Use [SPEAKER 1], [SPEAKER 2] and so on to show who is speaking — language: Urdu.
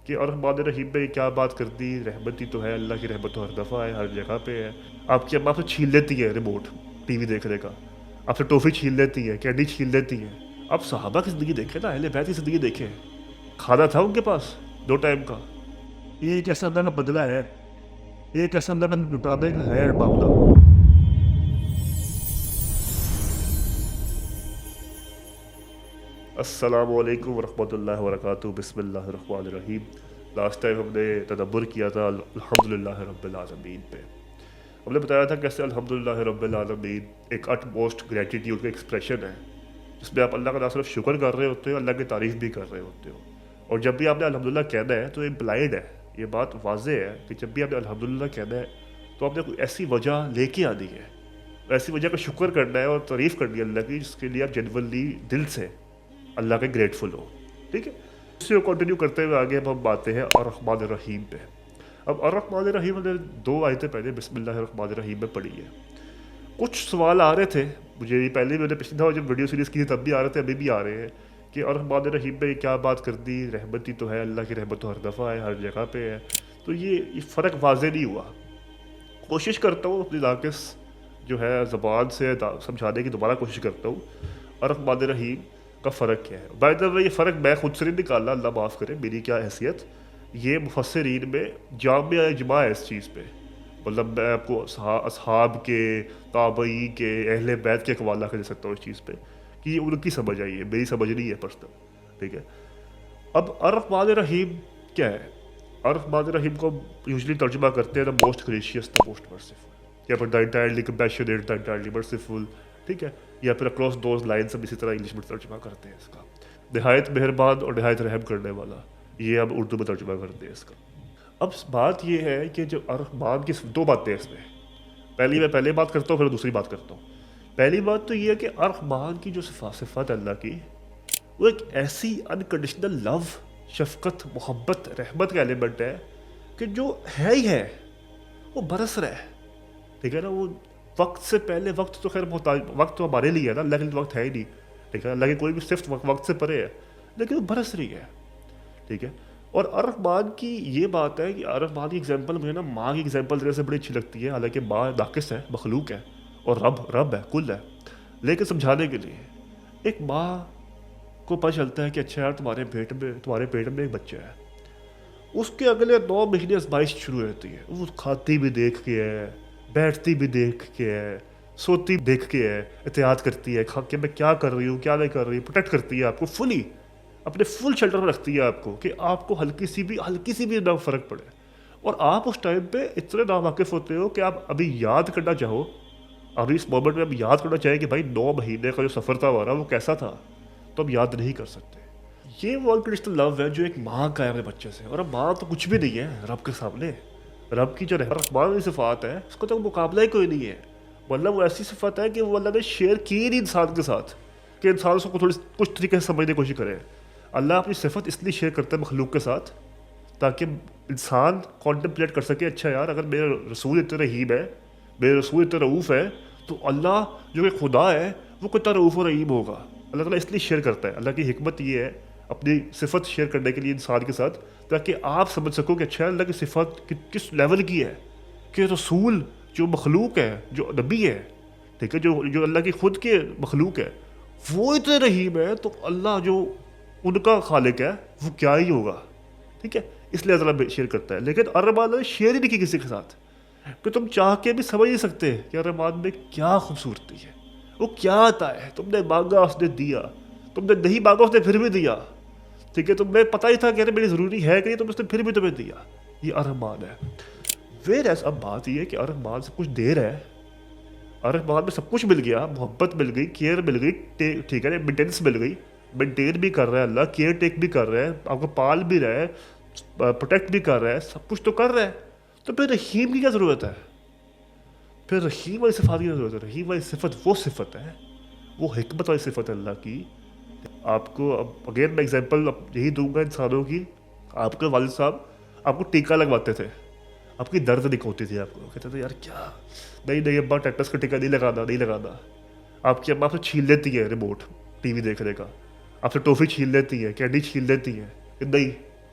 [SPEAKER 1] کہ الرحمن الرحیم پہ کیا بات کر دی، رحمت ہی تو ہے، اللہ کی رحمت تو ہر دفعہ ہے، ہر جگہ پہ ہے۔ آپ کی اماں سے چھین لیتی ہے ریموٹ ٹی وی دیکھنے کا، آپ سے ٹوفی چھین لیتی ہے، کینڈی چھین لیتی ہے۔ آپ صحابہ کی زندگی دیکھیں نا، اہل بیت کی زندگی دیکھیں، کھانا تھا ان کے پاس 2 ٹائم کا۔
[SPEAKER 2] یہ کیسا اللہ کا بدلہ ہے، یہ کیسا اللہ کا لٹانے کا ہے معاملہ۔
[SPEAKER 1] السلام علیکم ورحمۃ اللہ وبرکاتہ، بسم اللہ الرحمن الرحیم۔ لاسٹ ٹائم ہم نے تدبر کیا تھا الحمدللہ رب العالمین پہ۔ ہم نے بتایا تھا کیسے الحمدللہ رب العالمین ایک اٹ موسٹ گریٹیٹیوڈ کا ایکسپریشن ہے، جس میں آپ اللہ کا نہ صرف شکر کر رہے ہوتے ہو، اللہ کی تعریف بھی کر رہے ہوتے ہو۔ اور جب بھی آپ نے الحمدللہ کہنا ہے تو امپلائڈ ہے، یہ بات واضح ہے کہ جب بھی آپ نے الحمدللہ کہنا ہے تو آپ نے کوئی ایسی وجہ لے کے آنی ہے، ایسی وجہ کا شکر کرنا ہے اور تعریف کرنی ہے اللہ کی، جس کے لیے آپ جینورلی دل سے اللہ کے گریٹفل ہو، ٹھیک ہے۔ اس سے کنٹینیو کرتے ہوئے آگے اب ہم آتے ہیں الرحمن الرحیم پہ۔ اب الرحمن الرحیم نے 2 آیتیں پہلے بسم اللہ الرحمن الرحیم میں پڑھی ہے۔ کچھ سوال آ رہے تھے مجھے، یہ پہلے میں نے پچھلی دفعہ جب ویڈیو سیریز کی تھی تب بھی آ رہے تھے، ابھی بھی آ رہے ہیں، کہ الرحمن الرحیم پہ کیا بات کر دی، رحمت ہی تو ہے، اللہ کی رحمت تو ہر دفعہ ہے، ہر جگہ پہ ہے۔ تو یہ فرق واضح نہیں ہوا۔ کوشش کرتا ہوں اپنی ناقص جو ہے زبان سے سمجھانے کی دوبارہ کوشش کرتا ہوں الرحمن الرحیم کا فرق کیا ہے۔ بائی دا وے یہ فرق میں خود سے نہیں نکالا، اللہ معاف کرے میری کیا حیثیت، یہ مفسرین میں جامع اجماع ہے اس چیز پہ۔ مطلب میں آپ کو اصحاب کے، تابعین کے، اہل بیت کے حوالہ کر سکتا ہوں اس چیز پہ کہ یہ ان کی سمجھ آئی ہے، میری سمجھ نہیں ہے پرسنل، ٹھیک ہے۔ اب الرحمن الرحیم کیا ہے؟ الرحمن الرحیم کو یوزلی ترجمہ کرتے ہیں the most gracious, the most merciful, یا پھر دا انٹائرلی کمپیشنیٹ، دا انٹائرلی مرسیفل، ٹھیک ہے، یا پھر اکراس دوز لائنس ہم اسی طرح انگلش میں ترجمہ کرتے ہیں اس کا، نہایت مہربان اور نہایت رحم کرنے والا، یہ ہم اردو میں ترجمہ کرتے ہیں اس کا۔ اب بات یہ ہے کہ جو الرحمن کی 2 باتیں اس میں، میں پہلے بات کرتا ہوں پھر دوسری بات کرتا ہوں۔ پہلی بات تو یہ ہے کہ الرحمن کی جو صفات اللہ کی، وہ ایک ایسی انکنڈیشنل لو، شفقت، محبت، رحمت کا ایلیمنٹ ہے کہ جو ہے ہی ہے، وہ برس رہا ہے، ٹھیک ہے نا۔ وہ وقت سے پہلے، وقت تو خیر محتاج، وقت تو ہمارے لیے ہے نا، اللہ کے لیے وقت ہے ہی نہیں، ٹھیک ہے، اللہ کی کوئی بھی صفت وقت سے پرے ہے، لیکن وہ برس رہی ہے، ٹھیک ہے۔ اور الرحمن کی یہ بات ہے کہ الرحمن کی ایگزامپل مجھے نا ماں کی ایگزامپل دینے سے بڑی اچھی لگتی ہے، حالانکہ ماں ناقص ہے، مخلوق ہے، اور رب ہے، کل ہے، لیکن سمجھانے کے لیے ایک ماں کو پتہ چلتا ہے کہ اچھا یار تمہارے پیٹ میں ایک بچہ ہے، اس کے اگلے 9 مہینے آزمائش شروع ہوتی ہے، وہ کھاتی بھی دیکھ کے ہے، بیٹھتی بھی دیکھ کے ہے، سوتی دیکھ کے ہے، احتیاط کرتی ہے کہ میں کیا کر رہی ہوں کیا نہیں کر رہی، پروٹیکٹ کرتی ہے آپ کو فلی، اپنے فل شیلٹر میں رکھتی ہے آپ کو، کہ آپ کو ہلکی سی بھی نہ فرق پڑے۔ اور آپ اس ٹائم پہ اتنے ناواقف ہوتے ہو کہ آپ ابھی یاد کرنا چاہو، ابھی اس مومنٹ میں اب یاد کرنا چاہیے کہ بھائی 9 مہینے کا جو سفر تھا ہمارا وہ کیسا تھا، تو اب یاد نہیں کر سکتے۔ یہ وہ انکنڈیشنل لو ہے جو ایک ماں کا ہے اپنے بچے سے، اور اب ماں تو کچھ بھی نہیں ہے رب کے سامنے۔ رب کی جو رحمان کی صفات ہے اس کا تو مقابلہ ہی کوئی نہیں ہے، مطلب وہ ایسی صفت ہے کہ وہ اللہ نے شیئر کی نہیں انسان کے ساتھ کہ انسان اس کو تھوڑی کچھ طریقے سے سمجھنے کی کوشش کرے۔ اللہ اپنی صفت اس لیے شیئر کرتا ہے مخلوق کے ساتھ تاکہ انسان کانٹمپلیٹ کر سکے، اچھا یار اگر میرا رسول اتنا رحیم ہے، میرے رسول اتنا رعوف ہے، تو اللہ جو کہ خدا ہے وہ کتنا رعوف و رحیم ہوگا۔ اللہ تعالیٰ اس لیے شیئر کرتا ہے، اللہ کی حکمت یہ ہے اپنی صفت شیئر کرنے کے لیے انسان کے ساتھ، تاکہ آپ سمجھ سکو کہ اچھا اللہ کی صفت کس لیول کی ہے، کہ رسول جو مخلوق ہے، جو نبی ہے، ٹھیک ہے، جو اللہ کی خود کے مخلوق ہے، وہ اتنے رحیم ہے، تو اللہ جو ان کا خالق ہے وہ کیا ہی ہوگا، ٹھیک ہے۔ اس لیے اللہ شیئر کرتا ہے، لیکن الرحمن نے شیئر ہی نہیں کی کسی کے ساتھ، کہ تم چاہ کے بھی سمجھ نہیں سکتے کہ الرحمن میں کیا خوبصورتی ہے، وہ کیا آتا ہے، تم نے مانگا اس نے دیا، تم نے نہیں مانگا اس نے پھر بھی دیا، ٹھیک ہے، تمہیں پتہ ہی تھا کہ میری ضروری ہے کہ نہیں، تم اس نے پھر بھی تمہیں دیا، یہ الرحمن ہے۔ ویئر اب بات یہ ہے کہ الرحمن سے کچھ دیر ہے، الرحمن میں سب کچھ مل گیا، محبت مل گئی، کیئر مل گئی، ٹھیک ہے، مینٹیننس مل گئی، مینٹین بھی کر رہا ہے اللہ، کیئر ٹیک بھی کر رہا ہے، آپ کو پال بھی رہا ہے، پروٹیکٹ بھی کر رہا ہے، سب کچھ تو کر رہا ہے، تو پھر رحیم کی کیا ضرورت ہے؟ پھر رحیم والی صفات کی ضرورت ہے۔ رحیم والی صفت وہ صفت ہے، وہ حکمت والی صفت ہے اللہ کی۔ آپ کو اب اگین میں ایگزامپل یہی دوں گا انسانوں کی، آپ کے والد صاحب آپ کو ٹیکہ لگواتے تھے، آپ کی درد نہیں ہوتی تھی، آپ کو کہتے تھے یار کیا، نہیں ابا ٹیٹس کا ٹیکہ نہیں لگانا، آپ کی اماں سے چھین لیتی ہے ریموٹ ٹی وی دیکھنے کا، آپ سے ٹوفی چھین لیتی ہے، کینڈی چھین لیتی ہے کہ نہیں